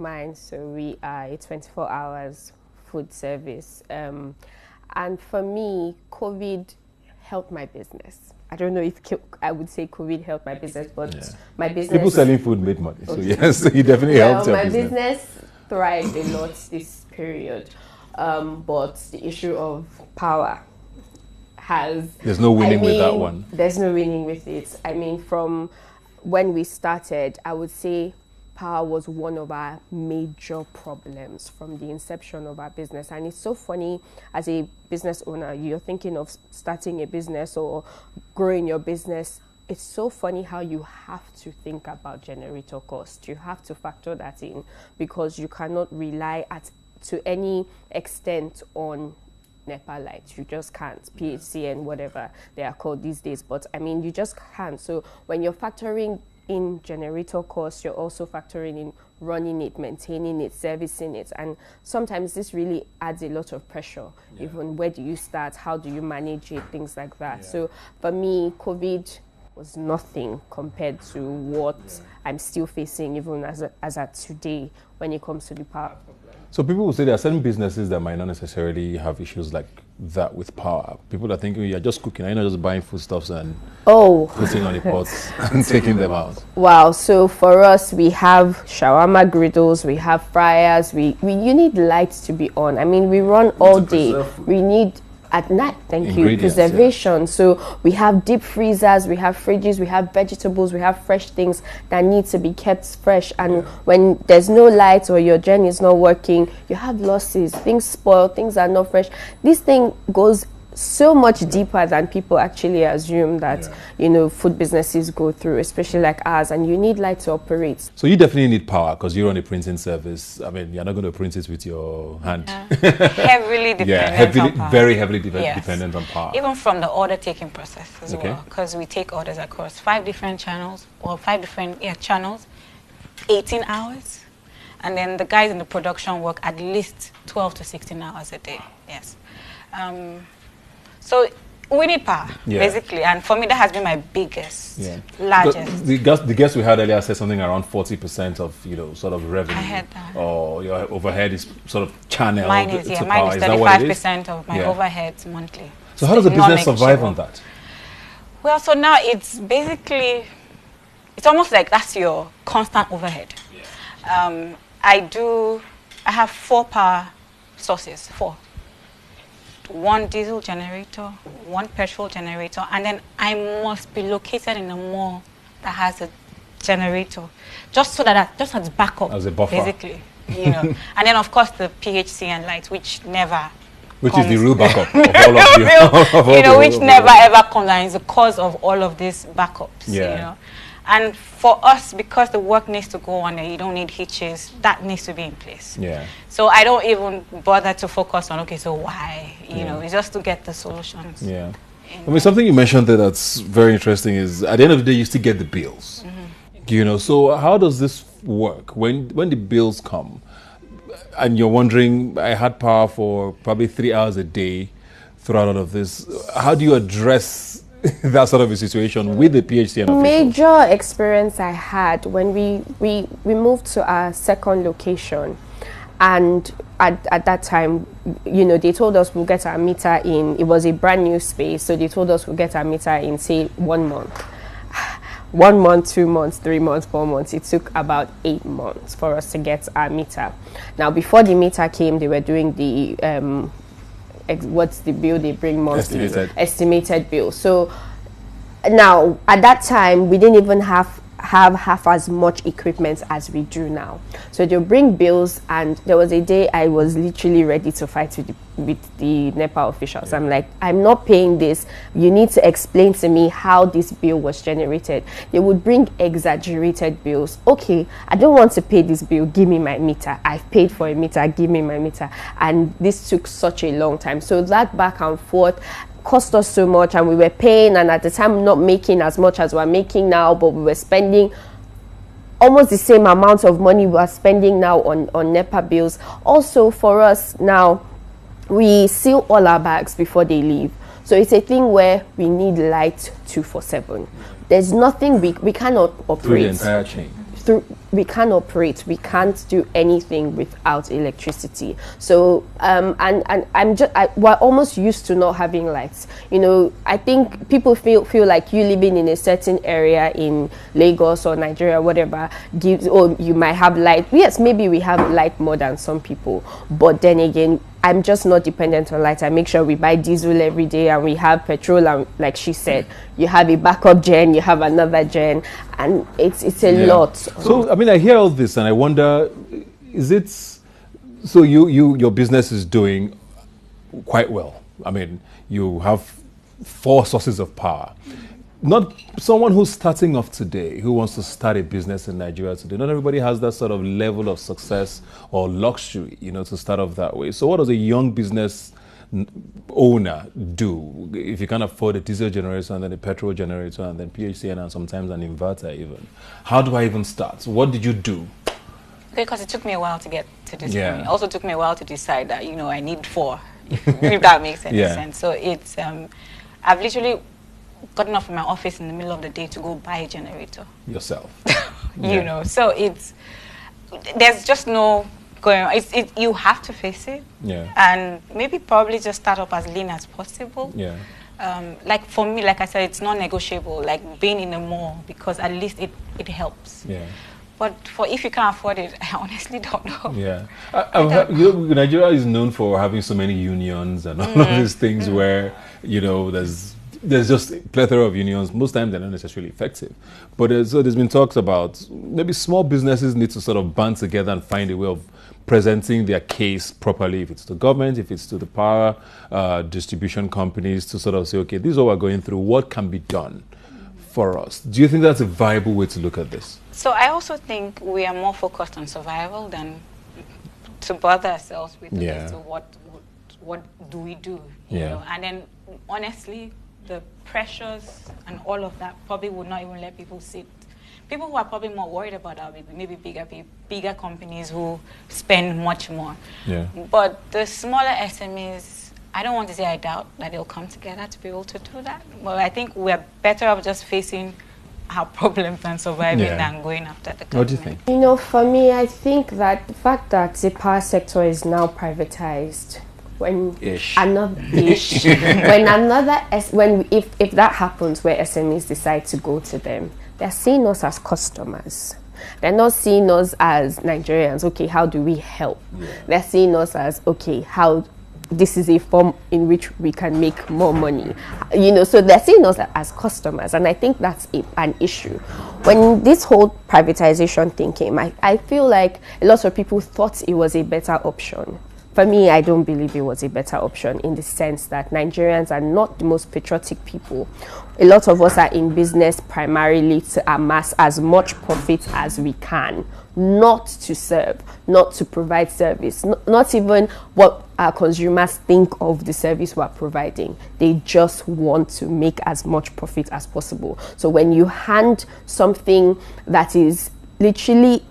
mine, so we are a 24 hours food service. And for me, COVID helped my business. I don't know if I would say COVID helped my business, but my business... People selling food made money, so yes, it definitely helped your business. My business thrived a lot this period, but the issue of power there's no winning with that one. There's no winning with it. I mean, from when we started, I would say power was one of our major problems from the inception of our business. And it's so funny, as a business owner, you're thinking of starting a business or growing your business. It's so funny how you have to think about generator cost. You have to factor that in, because you cannot rely to any extent on NEPA lights. You just can't. PHC and whatever they are called these days. But I mean, you just can't. So when you're factoring in generator costs, you're also factoring in running it, maintaining it, servicing it. And sometimes this really adds a lot of pressure. Even where do you start? How do you manage it? Things like that. So for me, COVID was nothing compared to what I'm still facing even as at today when it comes to the power. So people will say there are certain businesses that might not necessarily have issues like that with power. People are thinking you're just cooking, you're not just buying foodstuffs and putting on the pots and taking them out. Wow, so for us, we have shawarma griddles, we have fryers, you need lights to be on. I mean, we run all day. We need at night, preservation. So we have deep freezers, we have fridges, we have vegetables, we have fresh things that need to be kept fresh. And when there's no light or your gen is not working, you have losses, things spoil, things are not fresh. This thing goes so much deeper than people actually assume that food businesses go through, especially like ours, and you need light to operate. So you definitely need power because you run a printing service. I mean, you're not going to print it with your hand. Heavily dependent on power. Very heavily dependent on power. Even from the order taking process as well, because we take orders across 5 different channels, or 5 different channels, 18 hours, and then the guys in the production work at least 12 to 16 hours a day. Yes. So we need power, basically, and for me that has been my biggest, largest. The guest we had earlier said something around 40% of sort of revenue. I heard that. Or your overhead is sort of channeled. Mine is 35% of my overheads monthly. So how does the business survive on that? Well, so now it's basically, it's almost like that's your constant overhead. I have 4 power sources, 4. 1 diesel generator, 1 petrol generator, and then I must be located in a mall that has a generator, just so that just as backup, as a buffer, basically, and then of course the PHC and lights, which is the real backup of all of you, which never ever comes, and is the cause of all of these backups, And for us, because the work needs to go on and you don't need hitches, that needs to be in place. So I don't even bother to focus on, so why? It's just to get the solutions. I mean, something you mentioned there that's very interesting is at the end of the day, you still get the bills. So how does this work? When the bills come and you're wondering, I had power for probably 3 hours a day throughout all of this, how do you address that sort of a situation with the PHC and officials? Major experience I had when we moved to our second location, and at that time, they told us we'll get our meter in. It was a brand new space, so they told us we'll get our meter in, say, 1 month. 1 month, 2 months, 3 months, 4 months. It took about 8 months for us to get our meter. Now, before the meter came, they were doing the what's the bill they bring monthly? Estimated bill. So now at that time we didn't even have half as much equipment as we do now. So they'll bring bills, and there was a day I was literally ready to fight with the NEPA officials. I'm like, I'm not paying this. You need to explain to me how this bill was generated. They would bring exaggerated bills. Okay, I don't want to pay this bill. Give me my meter. I've paid for a meter. Give me my meter. And this took such a long time. So that back and forth cost us so much, and we were paying, and at the time not making as much as we're making now, but we were spending almost the same amount of money we are spending now on NEPA bills. Also for us now, we seal all our bags before they leave. So it's a thing where we need light 24/7. There's nothing we cannot operate. Through the entire chain. we can't operate, we can't do anything without electricity. So and we're almost used to not having lights. I think people feel like you living in a certain area in Lagos or Nigeria, whatever, you might have light. Yes, maybe we have light more than some people, but then again, I'm just not dependent on light. I make sure we buy diesel every day and we have petrol, and like she said, you have a backup gen, you have another gen, and it's a lot. So I mean, I hear all this and I wonder, is it so your business is doing quite well? I mean, you have 4 sources of power. Not someone who's starting off today, who wants to start a business in Nigeria today. Not everybody has that sort of level of success or luxury, to start off that way. So what does a young business owner do if you can't afford a diesel generator and then a petrol generator and then PHCN and sometimes an inverter even? How do I even start? What did you do? Okay, because it took me a while to get to this point. It also took me a while to decide that, I need 4, if that makes any sense. So it's, I've literally gotten off from my office in the middle of the day to go buy a generator. Yourself. So there's just no going on. You have to face it. Yeah. And maybe probably just start up as lean as possible. Yeah. Like for me, like I said, it's not negotiable, like being in the mall, because at least it helps. Yeah. But if you can't afford it, I honestly don't know. Yeah. Nigeria is known for having so many unions and all of these things where, there's just a plethora of unions. Most times they're not necessarily effective. But there's been talks about maybe small businesses need to sort of band together and find a way of presenting their case properly, if it's to government, if it's to the power distribution companies, to sort of say, okay, this is what we're going through. What can be done for us? Do you think that's a viable way to look at this? So I also think we are more focused on survival than to bother ourselves with so what do we do? You know? And then honestly, the pressures and all of that probably would not even let people sit. People who are probably more worried about that would be maybe bigger companies who spend much more. Yeah. But the smaller SMEs, I don't want to say I doubt that they'll come together to be able to do that. But I think we're better off just facing our problems and surviving than going after the government. What do you think? For me, I think that the fact that the power sector is now privatized, if that happens where SMEs decide to go to them, they're seeing us as customers. They're not seeing us as Nigerians. Okay, how do we help? They're seeing us as, okay, how this is a form in which we can make more money. So they're seeing us as customers, and I think that's an issue. When this whole privatization thing came, I feel like a lot of people thought it was a better option. For me, I don't believe it was a better option, in the sense that Nigerians are not the most patriotic people. A lot of us are in business primarily to amass as much profit as we can, not to serve, not to provide service, not even what our consumers think of the service we're providing. They just want to make as much profit as possible. So when you hand something that is literally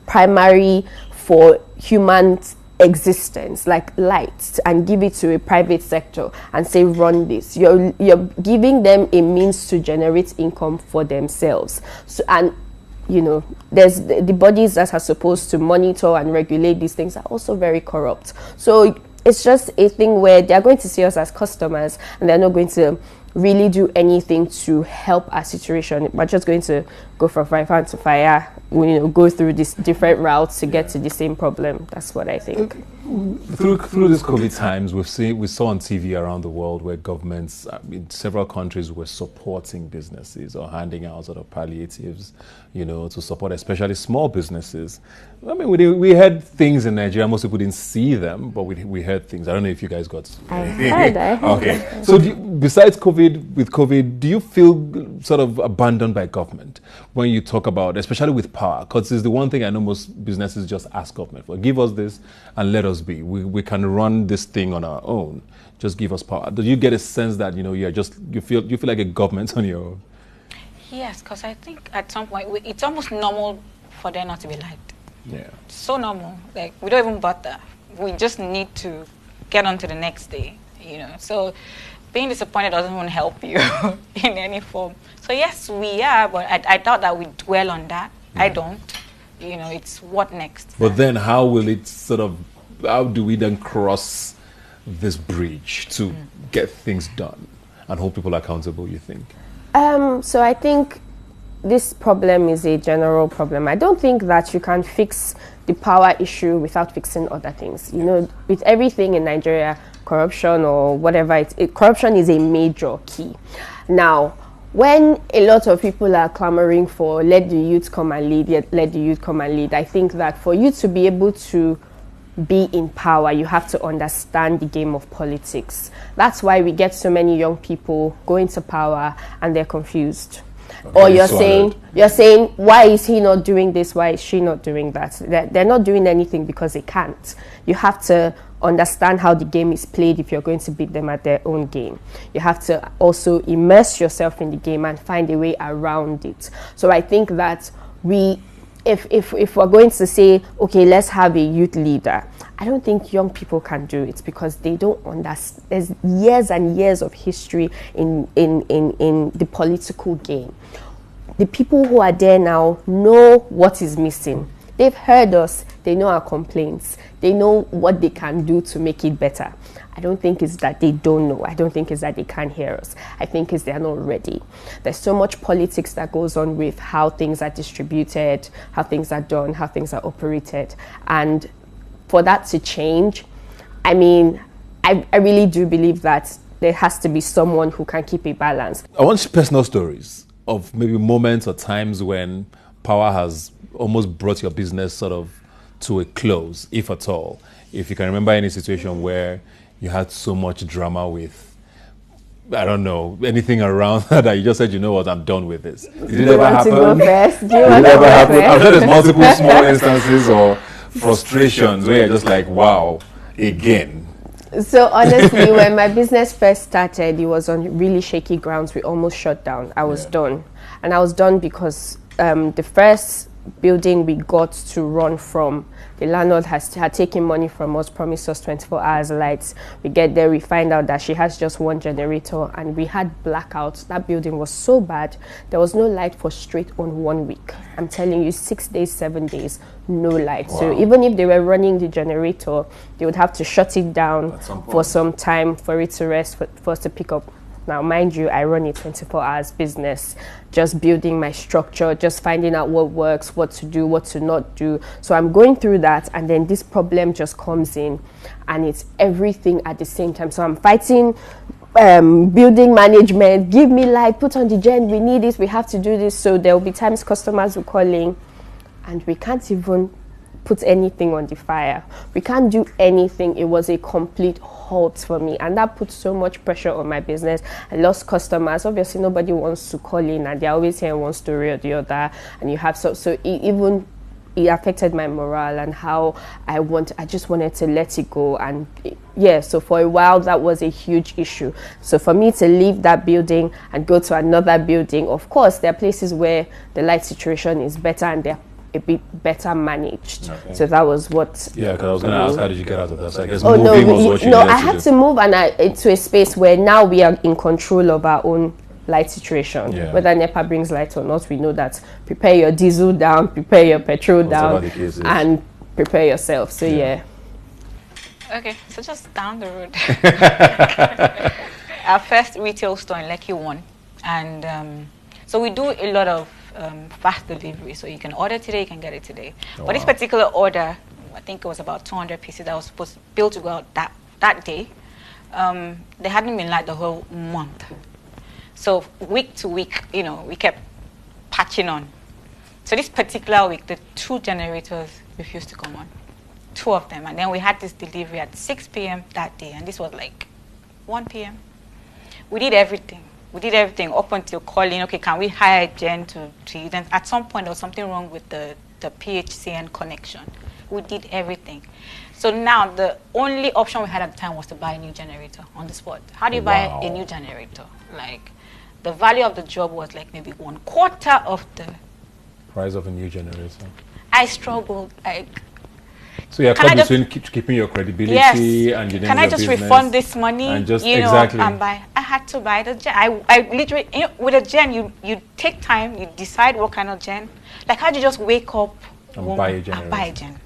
primary for humans' existence, like lights, and give it to a private sector and say, run this, you're giving them a means to generate income for themselves. So, and there's the bodies that are supposed to monitor and regulate these things are also very corrupt. So it's just a thing where they're going to see us as customers, and they're not going to really do anything to help our situation. We're just going to go from fire to fire, go through these different routes to get to the same problem. That's what I think. Through these COVID times, we saw on TV around the world where governments in several countries were supporting businesses or handing out sort of palliatives, to support especially small businesses. I mean, we heard things in Nigeria. Most people didn't see them, but we heard things. I don't know if you guys got. I heard. Okay. So besides COVID, do you feel sort of abandoned by government when you talk about, especially with power? Because it's the one thing I know most businesses just ask government for. Give us this and let us be. We can run this thing on our own. Just give us power. Do you get a sense that you feel like a government on your own? Yes, because I think at some point it's almost normal for there not to be light. Yeah. So normal. Like, we don't even bother. We just need to get on to the next day. So being disappointed doesn't even help you in any form. So yes, we are, but I doubt that we dwell on that. I don't. you know, it's what next. But then how will it how do we then cross this bridge to get things done and hold people accountable, you think? So I think this problem is a general problem. I don't think that you can fix the power issue without fixing other things. You know, with everything in Nigeria, corruption or whatever, corruption is a major key. Now, when a lot of people are clamoring for let the youth come and lead, let the youth come and lead, I think that for you to be able to be in power, you have to understand the game of politics. That's why we get so many young people go into power and they're confused. Or you're saying, why is he not doing this? Why is she not doing that? They're not doing anything because they can't. You have to understand how the game is played if you're going to beat them at their own game. You have to also immerse yourself in the game and find a way around it. So I think that if we're going to say, okay, let's have a youth leader, I don't think young people can do it because they don't understand. There's years and years of history in the political game. The people who are there now know what is missing. They've heard us. They know our complaints. They know what they can do to make it better. I don't think it's that they don't know. I don't think it's that they can't hear us. I think it's they're not ready. There's so much politics that goes on with how things are distributed, how things are done, how things are operated. And for that to change, I mean, I really do believe that there has to be someone who can keep a balance. I want personal stories of maybe moments or times when power has almost brought your business to a close, if at all. If you can remember any situation where you had so much drama with, I don't know, anything around that you just said, you know what, I'm done with this. Did it ever happen? Did it ever happen? I'm sure there's multiple small instances or frustrations where you're just like, wow, again. So honestly, when my business first started, it was on really shaky grounds. We almost shut down. I was done. And I was done because the first building we got to run from, the landlord had taken money from us, promised us 24 hours lights. We get there, we find out that she has just one generator, and we had blackouts. That building was so bad, there was no light for straight on 1 week. I'm telling you, 6 days, 7 days, no light. Wow. So even if they were running the generator, they would have to shut it down for some time for it to rest, for us to pick up. Now, mind you, I run a 24 hours business, just building my structure, just finding out what works, what to do, what to not do. So I'm going through that, and then this problem just comes in, and it's everything at the same time. So I'm fighting building management, give me light, put on the gen, we need this, we have to do this. So there will be times customers will call in, and we can't even put anything on the fire. We can't do anything. It was a complete halt for me, and that put so much pressure on my business. I lost customers. Obviously nobody wants to call in, and they're always hearing one story or the other, and you have it affected my morale and how I just wanted to let it go. And so for a while that was a huge issue. So for me to leave that building and go to another building, of course there are places where the light situation is better and they're a bit better managed. Okay. So that was what. Yeah, because I was going to ask, how did you get out of that? So I guess moving was what you I had to move into a space where now we are in control of our own light situation. Yeah. Whether NEPA brings light or not, we know that. Prepare your diesel down, prepare your petrol down, and prepare yourself. So Okay, so just down the road. Our first retail store in Lekki 1, and so we do a lot of fast delivery, so you can order today, you can get it today. But this particular order, I think it was about 200 pieces that was supposed to build to go out that day. They hadn't been light the whole month. So week to week, we kept patching on. So this particular week, the 2 generators refused to come on. 2 of them. And then we had this delivery at 6 p.m. that day, and this was like 1 p.m. We did everything. Up until calling, okay, can we hire a gen to use? And at some point, there was something wrong with the PHCN connection. We did everything. So now, the only option we had at the time was to buy a new generator on the spot. How do you buy a new generator? Like, the value of the job was like maybe 1/4 of the price of a new generator. I struggled. So you're caught between keeping your credibility and your Can I just refund this money? And just and buy. I had to buy the gen. I literally, with a gen, you take time, you decide what kind of gen. Like, how do you just wake up and buy a generator.